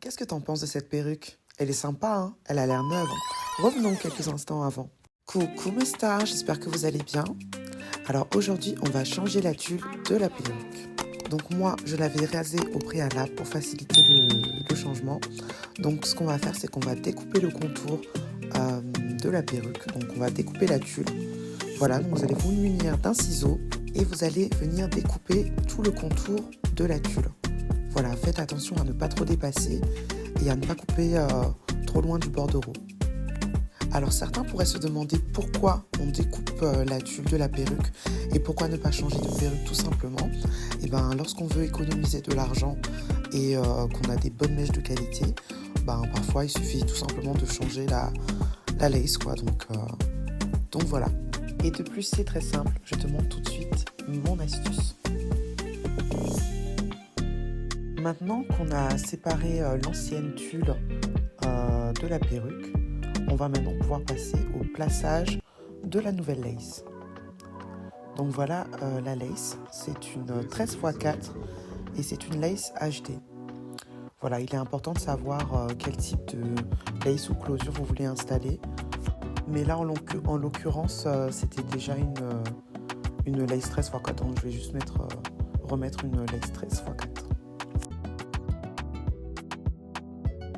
Qu'est-ce que t'en penses de cette perruque? Elle est sympa, hein? Elle a l'air neuve. Revenons quelques instants avant. Coucou mes stars, j'espère que vous allez bien. Alors aujourd'hui, on va changer la tulle de la perruque. Donc moi, je l'avais rasée au préalable pour faciliter le changement. Donc ce qu'on va faire, c'est qu'on va découper le contour de la perruque. Donc on va découper la tulle. Voilà, donc vous allez vous munir d'un ciseau et vous allez venir découper tout le contour de la tulle. Voilà, faites attention à ne pas trop dépasser et à ne pas couper trop loin du bordereau. Alors certains pourraient se demander pourquoi on découpe la tulle de la perruque et pourquoi ne pas changer de perruque tout simplement. Et bien lorsqu'on veut économiser de l'argent et qu'on a des bonnes mèches de qualité, parfois il suffit tout simplement de changer la lace quoi. Donc voilà. Et de plus c'est très simple, je te montre tout de suite mon astuce. Maintenant qu'on a séparé l'ancienne tulle de la perruque, on va maintenant pouvoir passer au plaçage de la nouvelle lace. Donc voilà la lace, c'est une 13x4 et c'est une lace HD. Voilà, il est important de savoir quel type de lace ou closure vous voulez installer. Mais là, en l'occurrence, c'était déjà une lace 13x4, donc je vais juste remettre une lace 13x4.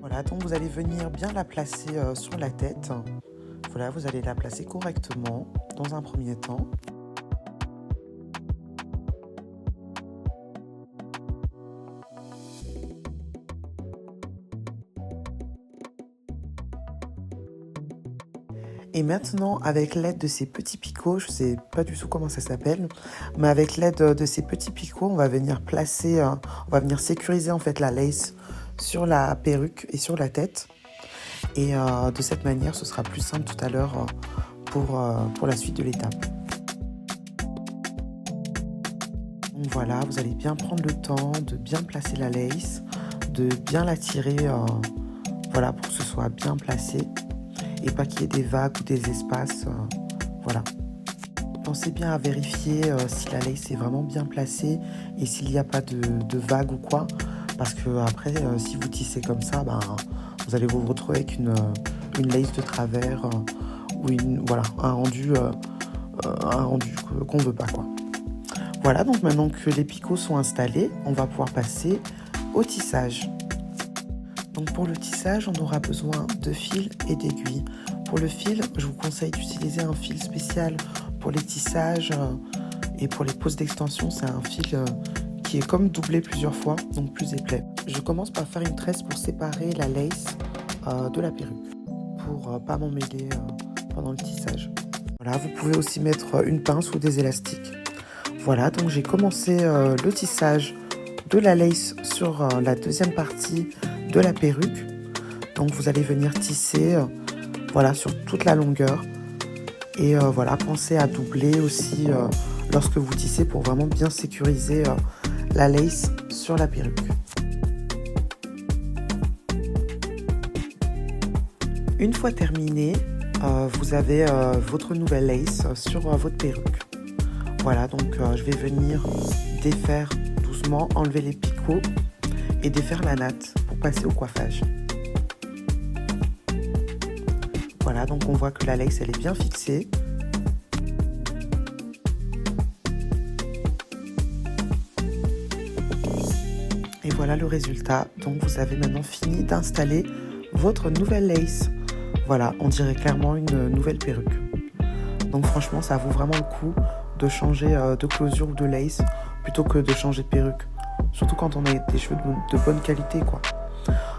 Voilà, donc vous allez venir bien la placer sur la tête. Voilà, vous allez la placer correctement dans un premier temps. Et maintenant, avec l'aide de ces petits picots, je ne sais pas du tout comment ça s'appelle, mais avec l'aide de ces petits picots, on va venir placer, on va venir sécuriser en fait la lace sur la perruque et sur la tête. Et de cette manière, ce sera plus simple tout à l'heure pour la suite de l'étape. Donc voilà, vous allez bien prendre le temps de bien placer la lace, de bien la tirer voilà, pour que ce soit bien placé et pas qu'il y ait des vagues ou des espaces. Voilà. Pensez bien à vérifier si la lace est vraiment bien placée et s'il n'y a pas de vagues ou quoi. Parce que après, si vous tissez comme ça, vous allez vous retrouver avec une lace de travers ou un rendu qu'on ne veut pas quoi. Voilà, donc maintenant que les picots sont installés, on va pouvoir passer au tissage. Donc pour le tissage, on aura besoin de fil et d'aiguilles. Pour le fil, je vous conseille d'utiliser un fil spécial pour les tissages et pour les poses d'extension. C'est un fil qui est comme doublé plusieurs fois, donc plus épais. Je commence par faire une tresse pour séparer la lace de la perruque, pour pas m'emmêler pendant le tissage. Voilà, vous pouvez aussi mettre une pince ou des élastiques. Voilà, donc j'ai commencé le tissage de la lace sur la deuxième partie de la perruque. Donc vous allez venir tisser voilà, sur toute la longueur. Et voilà, pensez à doubler aussi lorsque vous tissez pour vraiment bien sécuriser la lace sur la perruque. Une fois terminé, vous avez votre nouvelle lace sur votre perruque. Voilà, donc je vais venir défaire doucement, enlever les picots et défaire la natte pour passer au coiffage. Voilà, donc on voit que la lace elle est bien fixée. Et voilà le résultat. Donc vous avez maintenant fini d'installer votre nouvelle lace. Voilà, on dirait clairement une nouvelle perruque. Donc franchement, ça vaut vraiment le coup de changer de closure ou de lace plutôt que de changer de perruque. Surtout quand on a des cheveux de bonne qualité, quoi.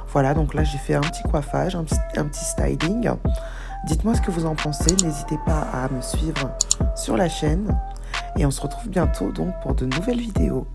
Voilà, donc là j'ai fait un petit coiffage, un petit styling. Dites-moi ce que vous en pensez, n'hésitez pas à me suivre sur la chaîne. Et on se retrouve bientôt donc pour de nouvelles vidéos.